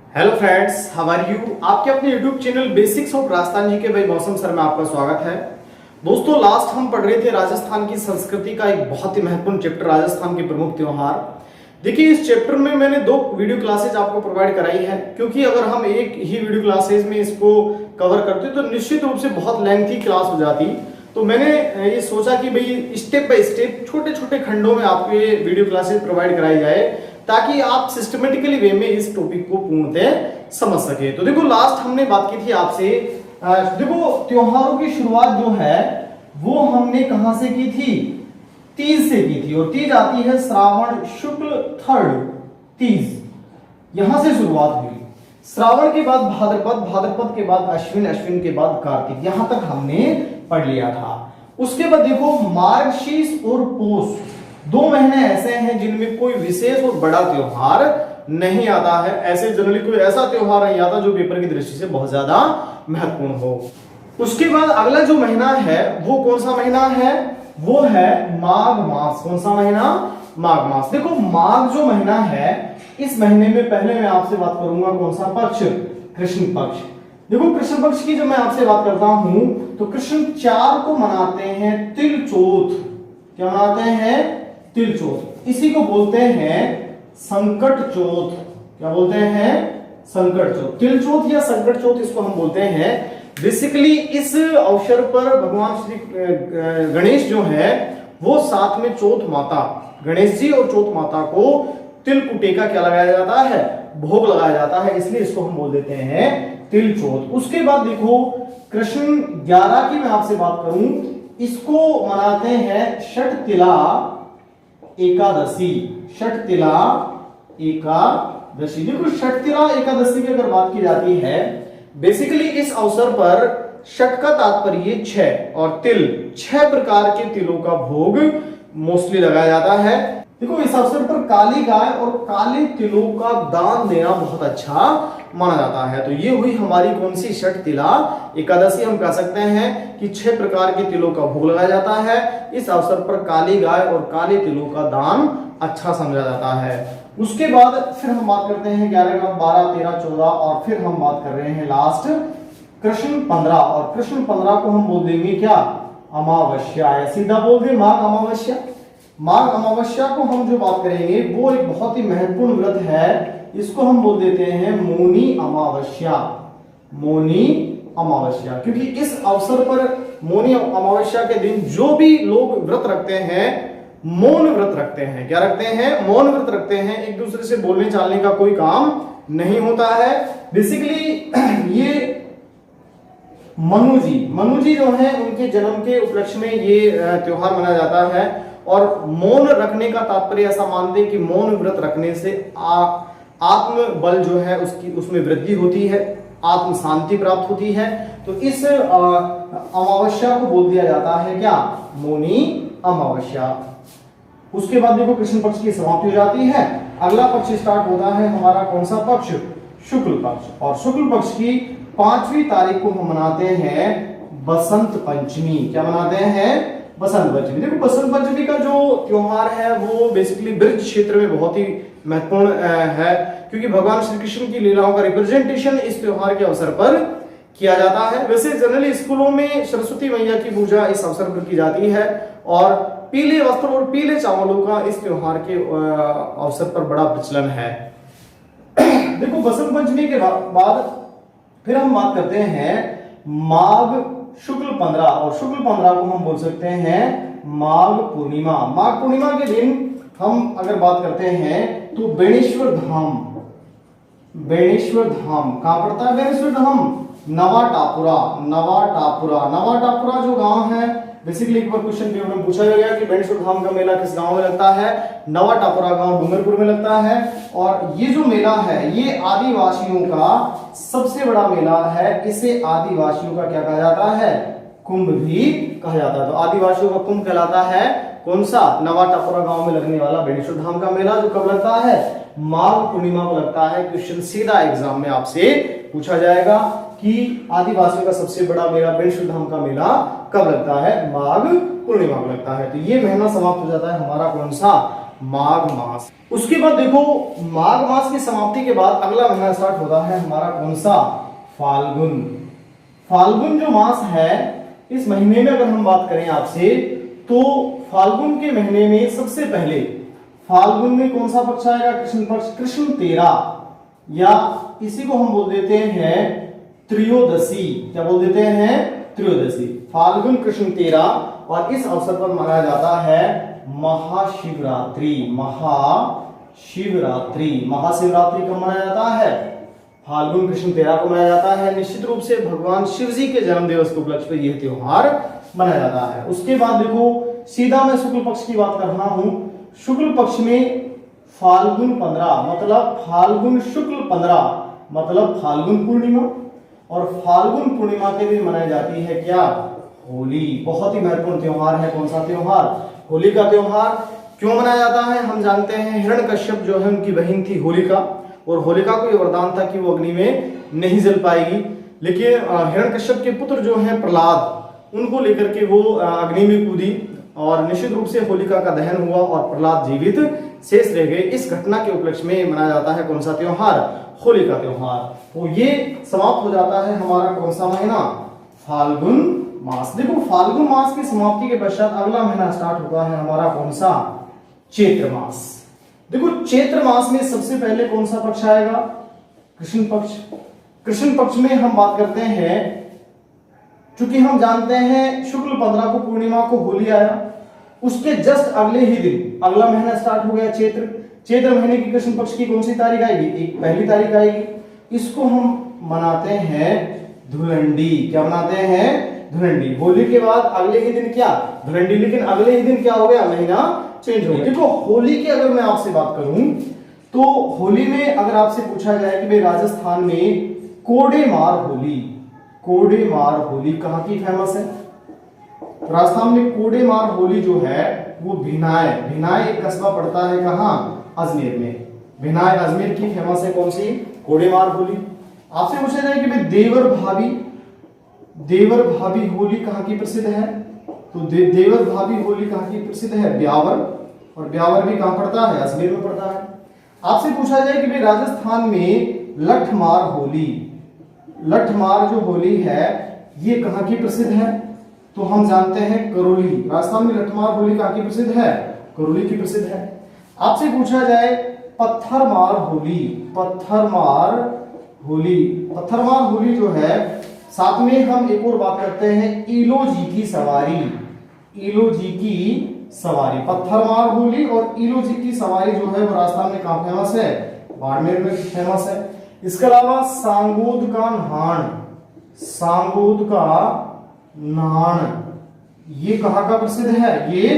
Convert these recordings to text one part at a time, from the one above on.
Hello friends, how are you. आपके अपने YouTube channel basics of Rajasthan ji के भाई मौसम सर में आपका स्वागत है। दोस्तों, लास्ट हम पढ़ रहे थे राजस्थान की संस्कृति का एक बहुत ही महत्वपूर्ण चैप्टर, राजस्थान के प्रमुख त्योहार। देखिए, इस चैप्टर में मैंने 2 वीडियो क्लासेज आपको प्रोवाइड कराई है, क्योंकि अगर हम एक ही वीडियो क्लासेज में इसको कवर करते तो निश्चित रूप से बहुत लेंथी क्लास हो जाती। तो मैंने ये सोचा कि भाई स्टेप बाय स्टेप छोटे छोटे खंडों में आपको ये वीडियो क्लासेज प्रोवाइड कराई जाए, ताकि आप सिस्टमेटिकली वे में इस टॉपिक को पूर्णतः समझ सके। तो देखो, लास्ट हमने बात की थी आपसे, देखो त्योहारों की शुरुआत जो है वो हमने कहां से की थी? तीज से की थी। और तीज आती है श्रावण शुक्ल 3rd तीज, यहां से शुरुआत हुई। श्रावण के बाद भाद्रपद, भाद्रपद के बाद अश्विन, अश्विन के बाद कार्तिक, यहां तक हमने पढ़ लिया था। उसके बाद देखो, मार्गशीर्ष और पौष 2 महीने ऐसे हैं जिनमें कोई विशेष और बड़ा त्योहार नहीं आता है। ऐसे जनरली कोई ऐसा त्योहार नहीं आता जो पेपर की दृष्टि से बहुत ज्यादा महत्वपूर्ण हो। उसके बाद अगला जो महीना है वो कौन सा महीना है? वो है माघ मास। कौन सा महीना? माघ मास। देखो, माघ जो महीना है, इस महीने में पहले मैं आपसे बात करूंगा कौन सा पक्ष? कृष्ण पक्ष। देखो, कृष्ण पक्ष की जब मैं आपसे बात करता हूं तो कृष्ण 4 को मनाते हैं तिल चौथ। क्या मनाते हैं? तिल चौथ। इसी को बोलते हैं संकट चौथ। क्या बोलते हैं? संकट चौथ। तिल चौथ या संकट चौथ इसको हम बोलते हैं। बेसिकली इस अवसर पर भगवान श्री गणेश जो है वो साथ में चौथ माता, गणेश जी और चौथ माता को तिल कुटे का क्या लगाया जाता है? भोग लगाया जाता है, इसलिए इसको हम बोल देते हैं तिल चौथ। उसके बाद देखो, कृष्ण 11 की मैं आपसे बात करूं, इसको मनाते हैं षटतिला एकादशी। षटतिला एकादशी। देखो, षटतिला एकादशी की अगर बात की जाती है, बेसिकली इस अवसर पर षट का तात्पर्य 6 और तिल, 6 प्रकार के तिलों का भोग मोस्टली लगाया जाता है। देखो, इस अवसर पर काली गाय और काले तिलों का दान देना बहुत अच्छा माना जाता है। तो ये हुई हमारी कौन सी? षटतिला एकादशी। हम कह सकते हैं कि 6 प्रकार के तिलों का भोग लगाया जाता है। इस अवसर पर काली गाय और काले तिलों का दान अच्छा समझा जाता है। उसके बाद फिर हम बात करते हैं 11 का 12, 13, 14 और फिर हम बात कर रहे हैं लास्ट कृष्ण 15। और कृष्ण 15 को हम बोल देंगे क्या? अमावस्या। या सीधा बोल दें माघ अमावस्या। माघ अमावस्या को हम जो बात करेंगे वो एक बहुत ही महत्वपूर्ण व्रत है, इसको हम बोल देते हैं मौनी अमावस्या। मौनी अमावस्या, क्योंकि इस अवसर पर मौनी अमावस्या के दिन जो भी लोग व्रत रखते हैं, मौन व्रत रखते हैं। क्या रखते हैं? मौन व्रत रखते हैं। एक दूसरे से बोलने चालने का कोई काम नहीं होता है। बेसिकली ये मनु जी जो है, उनके जन्म के उपलक्ष्य में ये त्योहार मनाया जाता है। और मौन रखने का तात्पर्य ऐसा मानते हैं कि मौन व्रत रखने से आत्म बल जो है उसमें वृद्धि होती है, आत्म शांति प्राप्त होती है। तो इस अमावस्या को बोल दिया जाता है क्या? मौनी अमावस्या। उसके बाद देखो, कृष्ण पक्ष की समाप्ति हो जाती है। अगला पक्ष स्टार्ट होता है हमारा कौन सा पक्ष? शुक्ल पक्ष। और शुक्ल पक्ष की 5वीं तारीख को हम मनाते हैं बसंत पंचमी। क्या मनाते हैं? बसंत पंचमी। देखो, बसंत पंचमी का जो त्योहार है वो बेसिकली ब्रज क्षेत्र में बहुत ही महत्वपूर्ण है, क्योंकि भगवान श्री कृष्ण की लीलाओं का रिप्रेजेंटेशन इस त्योहार के अवसर पर किया जाता है। वैसे जनरली स्कूलों में सरस्वती मैया की पूजा इस अवसर पर की जाती है और पीले वस्त्र और पीले चावलों का इस त्योहार के अवसर पर बड़ा प्रचलन है। देखो, बसंत पंचमी के बाद फिर हम बात करते हैं माघ शुक्ल 15। और शुक्ल 15 को हम बोल सकते हैं माघ पूर्णिमा। माघ पूर्णिमा के दिन हम अगर बात करते हैं तो बेणेश्वर धाम। बेणेश्वर धाम कहां पड़ता है? बेणेश्वर धाम नवाटापुरा। नवाटापुरा, नवाटापुरा जो गांव है, बेसिकली एक बार क्वेश्चन पेपर में पूछा गया कि बेणेश्वर धाम का मेला किस गांव में लगता है? नवाटापुरा गांव डूंगरपुर में लगता है। और ये जो मेला है ये आदिवासियों का सबसे बड़ा मेला है। इसे आदिवासियों का क्या कहा जाता है? कुंभ भी कहा जाता है। तो आदिवासियों का कुंभ कहलाता है कौन सा? नवाटापुरा गांव में लगने वाला बेणेश्वर धाम का मेला, जो कब लगता है? माघ पूर्णिमा को लगता है। क्वेश्चन सीधा एग्जाम में आपसे पूछा जाएगा कि आदिवासियों का सबसे बड़ा मेला बेणेश्वर धाम का मेला कब लगता है? माघ पूर्णिमा को लगता है। तो ये महीना समाप्त हो जाता है हमारा कौन सा? माघ मास। उसके बाद देखो माघ मास की समाप्ति के बाद अगला महीना स्टार्ट होता है हमारा कौन सा? फाल्गुन। फाल्गुन जो मास है, इस महीने में अगर हम बात करें आपसे तो फाल्गुन के महीने में सबसे पहले फाल्गुन में कौन सा पक्ष आएगा? कृष्ण पक्ष, कृष्ण 13, या इसी को हम बोल देते हैं त्रयोदशी। क्या बोल देते हैं? त्रयोदशी। फाल्गुन कृष्ण 13, और इस अवसर पर मनाया जाता है महाशिवरात्रि। महाशिवरात्रि, महाशिवरात्रि कब मनाया जाता है? फाल्गुन कृष्ण 13 को मनाया जाता है। निश्चित रूप से भगवान शिव जी के जन्म दिवस के उपलक्ष्य पर यह त्योहार मनाया जाता है। उसके बाद देखो सीधा मैं शुक्ल पक्ष की बात कर रहा हूं। शुक्ल पक्ष में फाल्गुन 15 मतलब फाल्गुन शुक्ल 15 मतलब फाल्गुन पूर्णिमा, और फाल्गुन पूर्णिमा के दिन मनाई जाती है क्या? होली। बहुत ही महत्वपूर्ण त्योहार है। कौन सा त्योहार? होली का त्योहार। क्यों मनाया जाता है? हम जानते हैं हिरण्यकश्यप जो है उनकी बहन थी होलिका, और होलिका को यह वरदान था कि वो अग्नि में नहीं जल पाएगी, लेकिन हिरण्यकश्यप के पुत्र जो हैं प्रहलाद, उनको लेकर के वो अग्नि में कूदी और निश्चित रूप से होलिका का दहन हुआ और प्रहलाद जीवित शेष रह गए। इस घटना के उपलक्ष्य में मनाया जाता है कौन सा त्योहार? होली का त्योहार। तो ये समाप्त हो जाता है हमारा कौन सा महीना? फाल्गुन मास। देखो फाल्गुन मास की समाप्ति के पश्चात अगला महीना स्टार्ट होता है हमारा कौन सा? चैत्र मास। देखो चैत्र मास में सबसे पहले कौन सा पक्ष आएगा? कृष्ण पक्ष। कृष्ण पक्ष में हम बात करते हैं, चूंकि हम जानते हैं शुक्ल 15 को पूर्णिमा को होली आया, उसके जस्ट अगले ही दिन अगला महीना स्टार्ट हो गया चैत्र। चैत्र महीने की कृष्ण पक्ष की कौन सी तारीख आएगी? एक पहली तारीख आएगी। इसको हम मनाते हैं धुलंडी। क्या मनाते हैं? धुलंडी। होली के बाद अगले ही दिन क्या? धुलंडी। लेकिन अगले ही दिन क्या हो गया? महीना चेंज हो गया। देखो होली की अगर मैं आपसे बात करूं तो होली में अगर आपसे पूछा जाए कि भाई राजस्थान में कोडेमार होली, कोडेमार होली कहाँ की फेमस है? राजस्थान में कोडेमार होली जो है वो भिनाय, भिनाय एक कस्बा पड़ता है कहाँ? अजमेर में। भिनाय अजमेर की फेमस है कौन सी? कोडेमार होली। आपसे पूछा जाए कि भाई देवर भाभी, देवर भाभी होली कहाँ की प्रसिद्ध है? तो देवर भाभी होली कहाँ की प्रसिद्ध है? ब्यावर। और ब्यावर भी कहाँ पड़ता है? अजमेर में पड़ता है। आपसे पूछा जाए कि भाई राजस्थान में लठमार होली, लठमार जो होली है ये कहाँ की प्रसिद्ध है? तो हम जानते हैं करौली। राजस्थान में लठमार होली कहाँ की प्रसिद्ध है? करौली की प्रसिद्ध है। आपसे पूछा जाए पत्थरमार होली, पत्थरमार होली, पत्थरमार होली जो है, साथ में हम एक और बात करते हैं ईलो जी की सवारी, ईलो जी की सवारी। पत्थरमार होली और ईलो जी की सवारी जो है वो राजस्थान में कहाँ फेमस है? बाड़मेर में फेमस है। इसके अलावा सांगोद का नान, सांगोद का नान ये कहाँ का प्रसिद्ध है? ये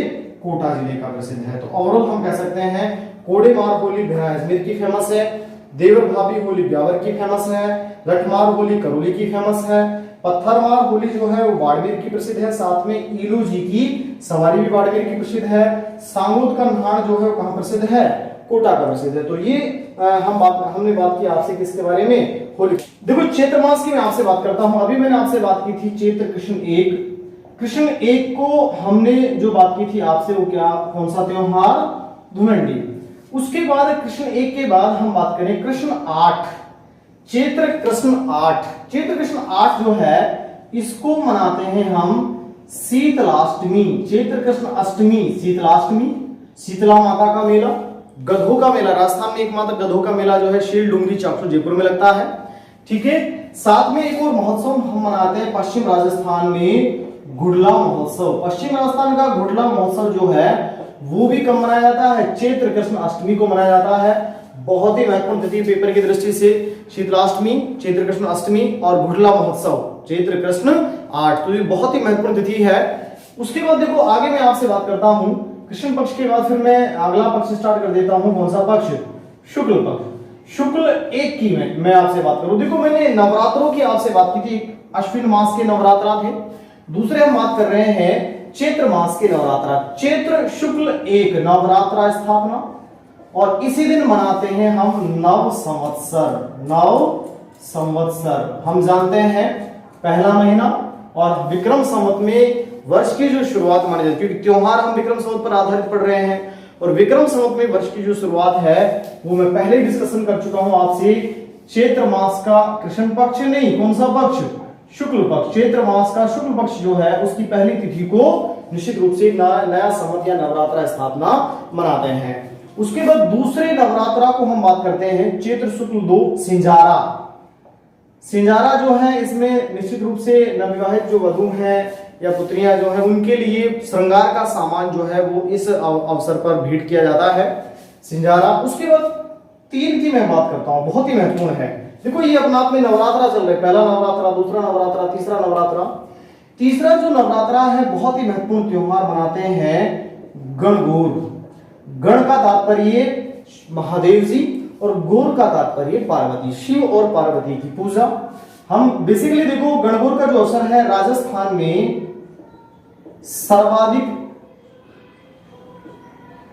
कोटा जिले का प्रसिद्ध है। तो ओवरऑल हम कह सकते हैं कोडेमार होली भिनाय अजमेर की फेमस है, देवर भाभी होली ब्यावर की फेमस है, लठमार होली करौली की फेमस है, पत्थरमार होली जो है वो बाड़मेर की प्रसिद्ध है, साथ में ईलो जी की सवारी भी बाड़मेर की प्रसिद्ध है, सांगोद का नान जो है वो कहाँ प्रसिद्ध है? कोटा का प्रसिद्ध है। तो ये हमने बात की आपसे किसके बारे में? होली। देखो चैत्र मास की मैं आपसे बात करता हूं। अभी मैंने आपसे बात की थी चैत्र कृष्ण 1। कृष्ण 1 को हमने जो बात की थी आपसे वो क्या? कौन सा त्योहार? धुलंडी। उसके बाद कृष्ण 1 के बाद हम बात करें कृष्ण 8, चैत्र कृष्ण 8। चैत्र कृष्ण 8 जो है इसको मनाते हैं हम शीतलाष्टमी। चैत्र कृष्ण अष्टमी शीतलाष्टमी, शीतला माता का मेला, गधों का मेला। राजस्थान में एकमात्र गधों का मेला जो है शील डूंगरी चाकसू जयपुर में लगता है। ठीक है। साथ में एक और महोत्सव हम मनाते हैं पश्चिम राजस्थान में, घुड़ला महोत्सव। पश्चिम राजस्थान का घुड़ला महोत्सव जो है वो भी कब मनाया जाता है? चैत्र कृष्ण अष्टमी को मनाया जाता है। बहुत ही महत्वपूर्ण तिथि पेपर की दृष्टि से शीतलाष्टमी, चैत्र कृष्ण अष्टमी और घुड़ला महोत्सव चैत्र कृष्ण 8। तो ये बहुत ही महत्वपूर्ण तिथि है। उसके बाद देखो आगे मैं आपसे बात करता हूं कृष्ण पक्ष के बाद, फिर मैं अगला पक्ष स्टार्ट कर देता हूं। कौन सा पक्ष? शुक्ल पक्ष। शुक्ल 1 की मैं आपसे बात करूं। देखो मैंने नवरात्रों की आपसे बात की थी, अश्विन मास के नवरात्रा थे। दूसरे हम बात कर रहे हैं चैत्र मास के नवरात्रा। चैत्र शुक्ल 1 नवरात्रा स्थापना, और इसी दिन मनाते हैं हम नव संवत्सर। नव संवत्सर हम जानते हैं पहला महीना, और विक्रम संवत में वर्ष की जो शुरुआत मानी जाती है, क्योंकि त्योहार हम विक्रम संवत पर आधारित पढ़ रहे हैं। और विक्रम संवत में वर्ष की जो शुरुआत है वो मैं पहले ही डिस्कशन कर चुका हूं आपसे। चैत्र मास का कृष्ण पक्ष नहीं, कौन सा पक्ष, शुक्ल पक्ष, चैत्र मास का शुक्ल पक्ष जो है उसकी पहली तिथि को निश्चित रूप से नया संवत या नवरात्रा स्थापना मनाते हैं। उसके बाद दूसरे नवरात्रा को हम बात करते हैं चैत्र शुक्ल 2 सिंजारा। सिंजारा जो है इसमें निश्चित रूप से नवविवाहित जो वधू हैं या पुत्रियां जो है उनके लिए श्रृंगार का सामान जो है वो इस अवसर पर भेंट किया जाता है, सिंजारा। उसके बाद 3 की मैं बात करता हूं, बहुत ही महत्वपूर्ण है। देखो ये अपने आप में नवरात्रा चल रहे, पहला नवरात्रा, दूसरा नवरात्रा, तीसरा नवरात्रा। तीसरा जो नवरात्रा है बहुत ही महत्वपूर्ण त्योहार मनाते हैं गणगौर। गण का तात्पर्य महादेव जी और गौर का तात्पर्य पार्वती, शिव और पार्वती की पूजा। हम बेसिकली देखो गणगौर का जो अवसर है राजस्थान में सर्वाधिक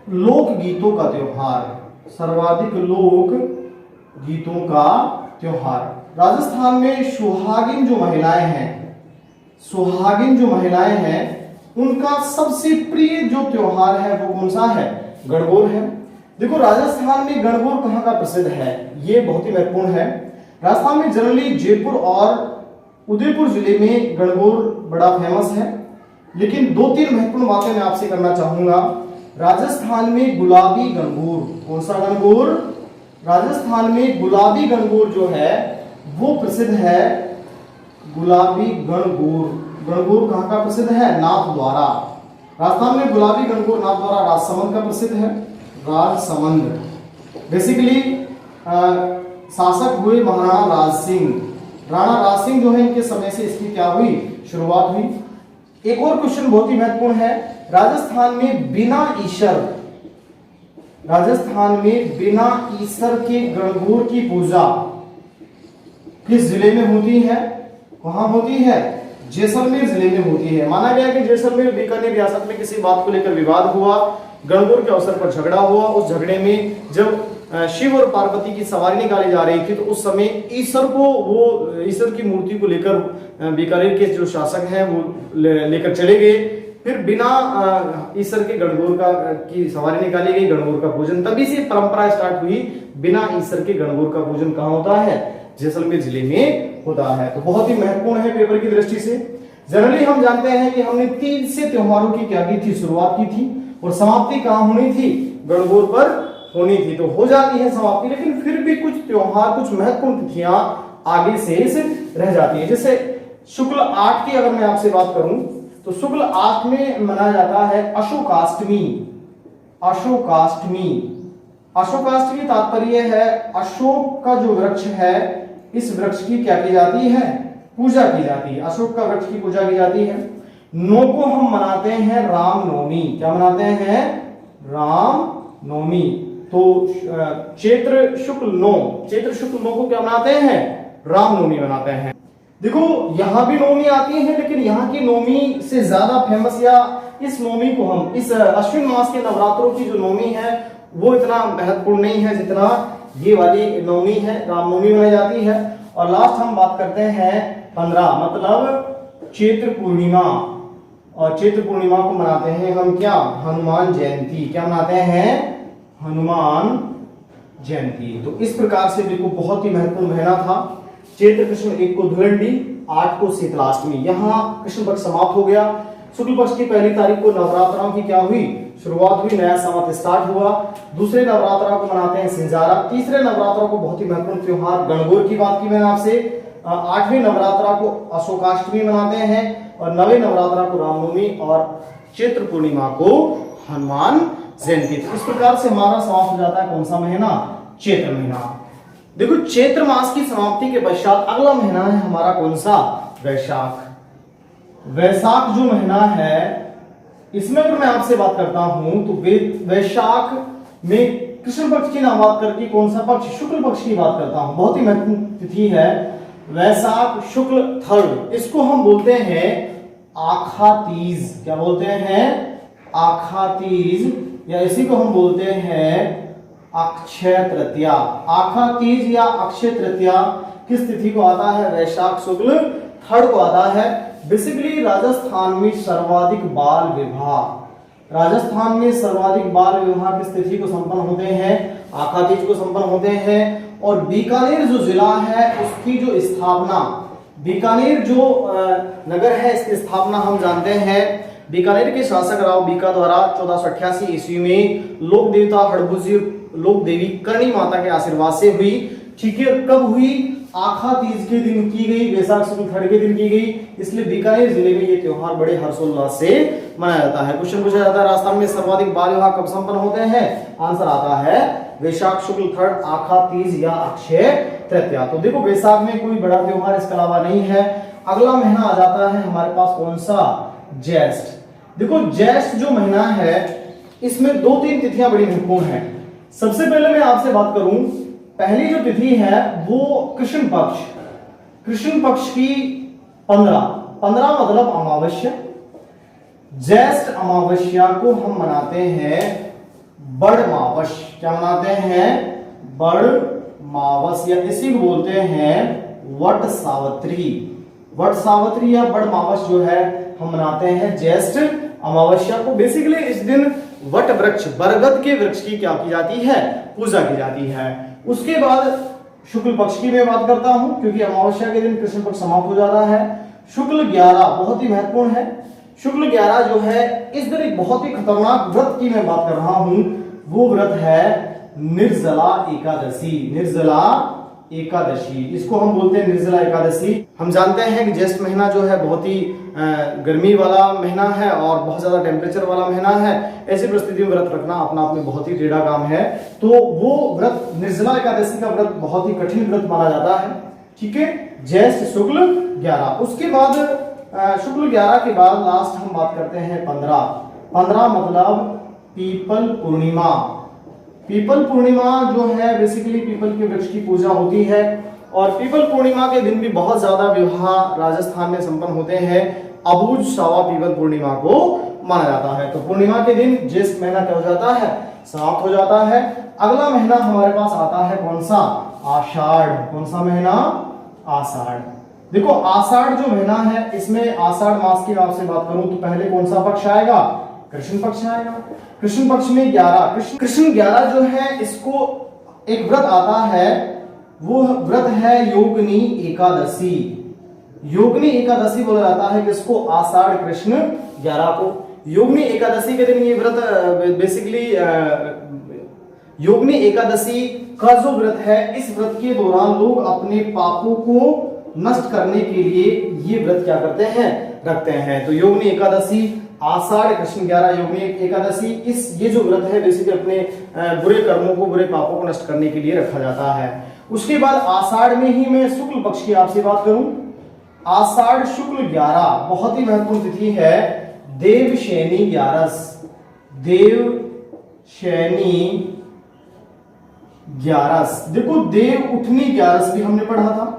लोक गीतों का त्योहार, सर्वाधिक लोक गीतों का त्योहार। राजस्थान में सुहागिन जो महिलाएं हैं, सुहागिन जो महिलाएं हैं उनका सबसे प्रिय जो त्योहार है वो कौन सा है, गणगौर है। देखो राजस्थान में गणगौर कहां का प्रसिद्ध है, ये बहुत ही महत्वपूर्ण है। राजस्थान में जनरली जयपुर और उदयपुर जिले में गणगौर बड़ा फेमस है, लेकिन 2-3 महत्वपूर्ण बातें मैं आपसे करना चाहूंगा। राजस्थान में गुलाबी गणगौर, कौन सा गणगौर, राजस्थान में गुलाबी गणगौर जो है वो प्रसिद्ध है, गुलाबी गणगौर। गणगौर कहां का प्रसिद्ध है, नाथद्वारा। राजस्थान में गुलाबी गणगौर नाथद्वारा राजसमंद का प्रसिद्ध है, राजसमंद। बेसिकली शासक हुए महाराणा राज सिंह, राणा राज सिंह जो है इनके समय से इसकी क्या हुई, शुरुआत हुई। एक और क्वेश्चन बहुत ही महत्वपूर्ण है, राजस्थान में बिना ईश्वर, राजस्थान में बिना ईश्वर के गणगौर की पूजा किस जिले में होती है, कहां होती है, जैसलमेर जिले में होती है। माना गया कि जैसलमेर बीकानेर रियासत में किसी बात को लेकर विवाद हुआ, गणगौर के अवसर पर झगड़ा हुआ। उस झगड़े में जब शिव और पार्वती की सवारी निकाली जा रही थी तो उस समय ईश्वर को, वो ईश्वर की मूर्ति को लेकर बीकानेर के जो शासक हैं वो लेकर चले गए। फिर बिना ईश्वर के गणगौर की सवारी निकाली गई, गणगौर का पूजन, तभी से परंपरा स्टार्ट हुई। बिना ईश्वर के गणगौर का पूजन कहां होता है, जैसलमेर जिले में होता है। तो बहुत ही महत्वपूर्ण है पेपर की दृष्टि से। जनरली हम जानते हैं कि हमने 3 से त्योहारों की क्या की थी, शुरुआत की थी और समाप्ति कहां होनी थी, गणगौर पर होनी थी। तो हो जाती है समाप्ति, लेकिन फिर भी कुछ त्योहार, कुछ महत्वपूर्ण तिथियां आगे से रह जाती है। जैसे शुक्ल 8 की अगर मैं आपसे बात करूं तो शुक्ल 8 में मनाया जाता है अशोकाष्टमी। अशोकाष्टमी, अशोकाष्टमी तात्पर्य है अशोक का जो वृक्ष है इस वृक्ष की क्या की जाती है, पूजा की जाती है, अशोक का वृक्ष की पूजा की जाती है। 9 को हम मनाते हैं रामनवमी। क्या मनाते हैं, रामनवमी। तो चैत्र शुक्ल 9, चैत्र शुक्ल 9 को क्या मनाते हैं, रामनवमी मनाते हैं। देखो यहां भी नवमी आती है, लेकिन यहाँ की नवमी से ज्यादा फेमस, या इस नवमी को हम, इस अश्विन मास के नवरात्रों की जो नवमी है वो इतना महत्वपूर्ण नहीं है जितना ये वाली नवमी है, रामनवमी मनाई जाती है। और लास्ट हम बात करते हैं 15, मतलब चैत्र पूर्णिमा। और चैत्र पूर्णिमा को मनाते हैं हम क्या, हनुमान जयंती। क्या मनाते हैं, हनुमान जयंती। तो इस प्रकार से देखो बहुत ही महत्वपूर्ण महीना था। चैत्र कृष्ण 1 को धुलंडी, 8 को शीतलाष्टमी। यहाँ कृष्ण पक्ष समाप्त हो गया। शुक्ल पक्ष की पहली तारीख को नवरात्राओं की क्या हुई, शुरुआत हुई, नया संवत स्टार्ट हुआ। दूसरे नवरात्रा को मनाते हैं सिंजारा। तीसरे नवरात्रा को बहुत ही महत्वपूर्ण त्योहार गणगौर की बात की मैंने आपसे। 8वें नवरात्रा को अशोकाष्टमी मनाते हैं और 9वें नवरात्रा को रामनवमी और चैत्र पूर्णिमा को हनुमान जयंती। इस प्रकार से हमारा समाप्त हो जाता है कौन सा महीना, चैत्र महीना। देखो चैत्र मास की समाप्ति के पश्चात अगला महीना है हमारा कौन सा, वैशाख। वैशाख जो महीना है इसमें अगर मैं आपसे बात करता हूं तो वैशाख में कृष्ण पक्ष की ना बात करके कौन सा पक्ष, शुक्ल पक्ष की बात करता हूं। बहुत ही महत्वपूर्ण तिथि है वैशाख शुक्ल 3rd। इसको हम बोलते हैं आखा तीज। क्या बोलते हैं, आखा तीज, या इसी को हम बोलते हैं अक्षय तृतीया। आखा तीज या अक्षय तृतीया किस तिथि को आता है, वैशाख शुक्ल 3rd को आता है। बेसिकली राजस्थान में सर्वाधिक बाल विवाह, राजस्थान में सर्वाधिक बाल विवाह किस तिथि को संपन्न होते हैं? आखा तीज को संपन्न होते हैं। और बीकानेर जो जिला है उसकी जो स्थापना, बीकानेर जो नगर है इसकी स्थापना हम जानते हैं बीकानेर के शासक राव बीका द्वारा 1488 ईस्वी में लोक देवता हड़बुजी लोक देवी करणी माता के आशीर्वाद से हुई। ठीक है, कब हुई? आखा तीज के दिन की गई, वैशाख शुक्ल थर्ड के दिन की गई, इसलिए बीकानेर जिले में ये त्योहार बड़े हर्षोल्लास से मनाया जाता है। क्वेश्चन पूछा जाता है राजस्थान में सर्वाधिक बाल विवाह कब संपन्न होते हैं? आंसर आता है वैशाख शुक्ल थर्ड, आखा तीज या अक्षय तृतीया। तो देखो वैशाख में कोई बड़ा त्योहार इसके अलावा नहीं है। अगला महीना आ जाता है हमारे पास कौन सा? ज्येष्ठ। देखो ज्येष्ठ जो महीना है इसमें 2-3 तिथियां बड़ी महत्वपूर्ण हैं। सबसे पहले मैं आपसे बात करूं, पहली जो तिथि है वो कृष्ण पक्ष, कृष्ण पक्ष की 15 मतलब अमावस्या। ज्येष्ठ अमावस्या को हम मनाते हैं बड़ मावस। क्या मनाते हैं? बड़ मावस, या इसी को बोलते हैं वट सावित्री। वट सावित्री या बड़ मावस जो है हम मनाते हैं ज्येष्ठ अमावस्या को। बेसिकली इस दिन वट वृक्ष, बरगद के वृक्ष की क्या की जाती है? पूजा की जाती है। उसके बाद शुक्ल पक्ष की मैं बात करता हूं, क्योंकि अमावस्या के दिन कृष्ण पक्ष समाप्त हो जाता है। शुक्ल 11 बहुत ही महत्वपूर्ण है। शुक्ल 11 जो है इस दिन एक बहुत ही खतरनाक व्रत की मैं बात कर रहा हूं, वो व्रत है निर्जला एकादशी। निर्जला एकादशी, इसको हम बोलते हैं निर्जला एकादशी। हम जानते हैं कि ज्येष्ठ महीना जो है बहुत ही गर्मी वाला महीना है और बहुत ज्यादा टेम्परेचर वाला महीना है। ऐसी परिस्थिति में व्रत रखना अपना आप में बहुत ही टेढ़ा काम है। तो वो व्रत निर्जला एकादशी का व्रत बहुत ही कठिन व्रत माना जाता है। ठीक है, ज्येष्ठ शुक्ल 11। उसके बाद शुक्ल 11 के बाद लास्ट हम बात करते हैं 15 मतलब पीपल पूर्णिमा। पीपल पूर्णिमा जो है बेसिकली पीपल के वृक्ष की पूजा होती है और पीपल पूर्णिमा के दिन भी बहुत ज्यादा विवाह राजस्थान में संपन्न होते हैं। अबूझ सावा पीपल पूर्णिमा को माना जाता है। तो पूर्णिमा के दिन ज्येष्ठ महीना क्या हो जाता है? समाप्त हो जाता है। अगला महीना हमारे पास आता है कौन सा? आषाढ़। कौन सा महीना? आषाढ़। देखो आषाढ़ जो महीना है इसमें आषाढ़ मास की आपसे बात करूं तो पहले कौन सा पक्ष आएगा? कृष्ण पक्ष आएगा। कृष्ण पक्ष में 11 कृष्ण 11 जो है इसको एक व्रत आता है, वो व्रत है योगिनी एकादशी। योगिनी एकादशी बोला जाता है किसको? आषाढ़ कृष्ण 11 को। योगिनी एकादशी के दिन ये व्रत बेसिकली योगिनी एकादशी का जो व्रत है, इस व्रत के दौरान लोग अपने पापों को नष्ट करने के लिए ये व्रत क्या करते हैं? रखते हैं। तो योगिनी एकादशी, आषाढ़ कृष्ण 11 योगिनी एकादशी, इस ये जो व्रत है बेसिकली अपने बुरे कर्मों को, बुरे पापों को नष्ट करने के लिए रखा जाता है। उसके बाद आषाढ़ में ही मैं शुक्ल पक्ष की आपसे बात करूं, आषाढ़ शुक्ल 11 बहुत ही महत्वपूर्ण तिथि है। देवशैनी 11। देवशैनी 11। देखो देव उठनी 11 भी हमने पढ़ा था।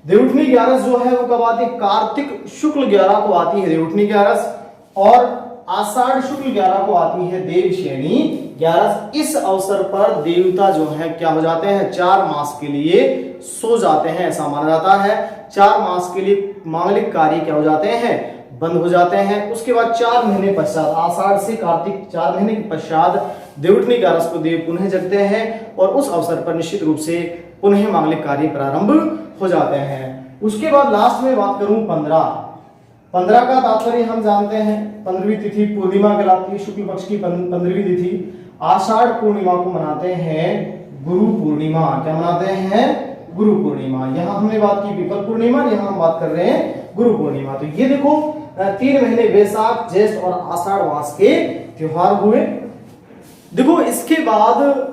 देवउठनी 11 जो है वो कब आती है? कार्तिक शुक्ल 11 को आती है देवउठनी 11 और आषाढ़ शुक्ल 11 को आती है देवशैनी 11। इस अवसर पर देवता जो है क्या हो जाते हैं? 4 मास के लिए सो जाते हैं, ऐसा माना जाता है। 4 मास के लिए मांगलिक कार्य क्या हो जाते हैं? बंद हो जाते हैं। उसके बाद 4 महीने पश्चात, आषाढ़ से कार्तिक 4 महीने के पश्चात देवउठनी 11 को देव पुनः जगते हैं और उस अवसर पर निश्चित रूप से पुनः मांगलिक कार्य प्रारंभ हो जाते हैं। उसके बाद लास्ट में बात करूं 15 का तात्पर्य हम जानते हैं 15वीं तिथि पूर्णिमा कहलाती है। शुक्ल पक्ष की 15वीं तिथि आषाढ़ पूर्णिमा को मनाते हैं गुरु पूर्णिमा। क्या मनाते हैं? गुरु पूर्णिमा। यहां हमने बात की पीपल पूर्णिमा, यहां हम बात कर रहे हैं गुरु पूर्णिमा। तो ये देखो 3 महीने वैशाख, ज्येष्ठ और आषाढ़ मास के त्योहार हुए। देखो इसके बाद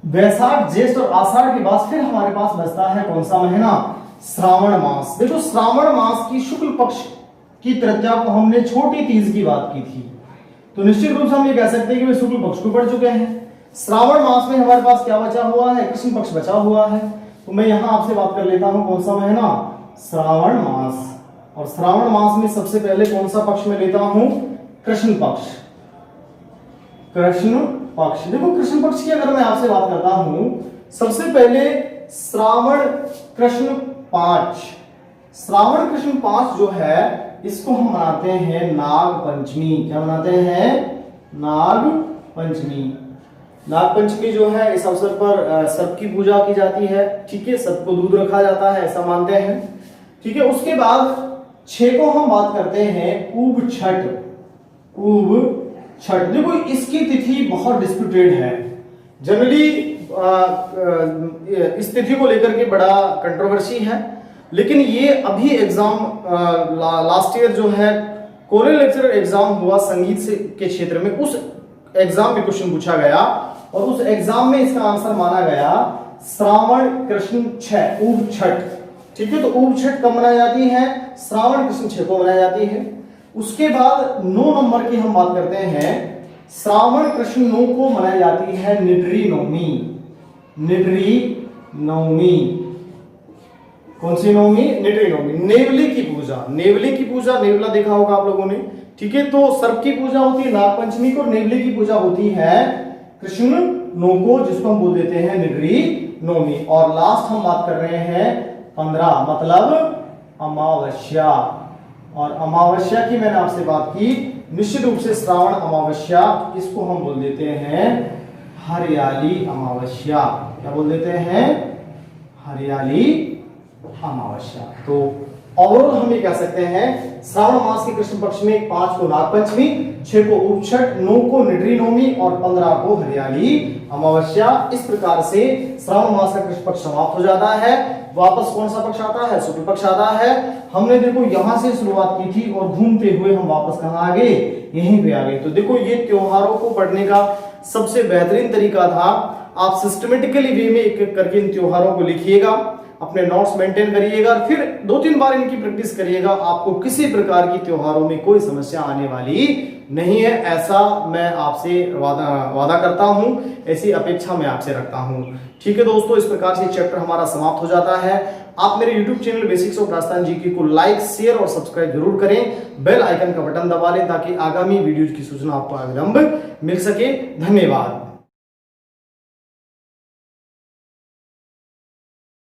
वैशाख, ज्येष्ठ और आषाढ़ के बाद फिर हमारे पास बचता है कौन सा महीना? श्रावण मास। देखो श्रावण मास की शुक्ल पक्ष की तृतीया को हमने छोटी तीज की बात की थी, तो निश्चित रूप से हम ये कह सकते हैं कि वे शुक्ल पक्ष को पढ़ चुके हैं। श्रावण मास में हमारे पास क्या बचा हुआ है? कृष्ण पक्ष बचा हुआ है। तो मैं यहां आपसे बात कर लेता हूं कौन सा महीना? श्रावण मास। और श्रावण मास में सबसे पहले कौन सा पक्ष में लेता हूं? कृष्ण पक्ष। कृष्ण पक्ष। देखो कृष्ण पक्ष की अगर मैं आपसे बात करता हूं, सबसे पहले श्रावण कृष्ण 5। श्रावण कृष्ण 5 जो है इसको हम मनाते हैं नाग पंचमी। क्या मनाते हैं? नाग पंचमी। नाग पंचमी जो है इस अवसर पर सर्प की पूजा की जाती है। ठीक है, सर्प को दूध रखा जाता है ऐसा मानते हैं। ठीक है, उसके बाद 6 को हम बात करते हैं ऊब छठ। ऊब छठ, देखो इसकी तिथि बहुत डिस्प्यूटेड है। जनरली इस तिथि को लेकर के बड़ा कंट्रोवर्सी है, लेकिन ये अभी एग्जाम लास्ट ईयर जो है कोरियल लेक्चरर एग्जाम हुआ संगीत से के क्षेत्र में, उस एग्जाम में क्वेश्चन पूछा गया और उस एग्जाम में इसका आंसर माना गया श्रावण कृष्ण 6 ऊब छठ। ठीक है, तो ऊब छठ कब मनाई जाती है? श्रावण कृष्ण 6 को मनाई जाती है। उसके बाद 9 नंबर की हम बात करते हैं, श्रावण कृष्ण 9 को मनाई जाती है निडरी नवमी। निडरी नवमी, कौन सी नवमी? निडरी नवमी। नेवले की पूजा, नेवले की पूजा, नेवला देखा होगा आप लोगों ने। ठीक है, तो सर्प की पूजा होती है नाग पंचमी को, नेवले की पूजा होती है कृष्ण 9 को, जिसको हम बोल देते हैं निडरी नवमी। और लास्ट हम बात कर रहे हैं 15, मतलब अमावस्या। और अमावस्या की मैंने आपसे बात की, निश्चित रूप से श्रावण अमावस्या, इसको हम बोल देते हैं हरियाली अमावस्या। क्या बोल देते हैं? हरियाली अमावस्या। तो ओवरऑल हम ये कह सकते हैं श्रावण मास के कृष्ण पक्ष में 5 को नाग पंचमी, 6 को ऊब छठ, 9 को निडरी नवमी और 15 को हरियाली अमावस्या। इस प्रकार से श्रावण मास का कृष्ण पक्ष समाप्त हो जाता है। वापस कौन सा पक्ष आता है? शुक्ल पक्ष आता है। हमने देखो यहां से शुरुआत की थी और घूमते हुए हम वापस कहां आ गए? यहीं पे आ गए। तो देखो ये त्योहारों को पढ़ने का सबसे बेहतरीन तरीका था, आप सिस्टमेटिकली वे में एक एक करके इन त्योहारों को लिखिएगा, अपने नोट्स मेंटेन करिएगा, फिर 2-3 बार इनकी प्रैक्टिस करिएगा। आपको किसी प्रकार की त्योहारों में कोई समस्या आने वाली नहीं है, ऐसा मैं आपसे वादा करता हूं, ऐसी अपेक्षा मैं आपसे रखता हूं। ठीक है दोस्तों, इस प्रकार से चैप्टर हमारा समाप्त हो जाता है। आप मेरे YouTube channel basics of Rajasthan GK को लाइक, शेयर और सब्सक्राइब जरूर करें। बेल आइकन का बटन दबा लें ताकि आगामी वीडियो की सूचना आपको अविलंब मिल सके। धन्यवाद।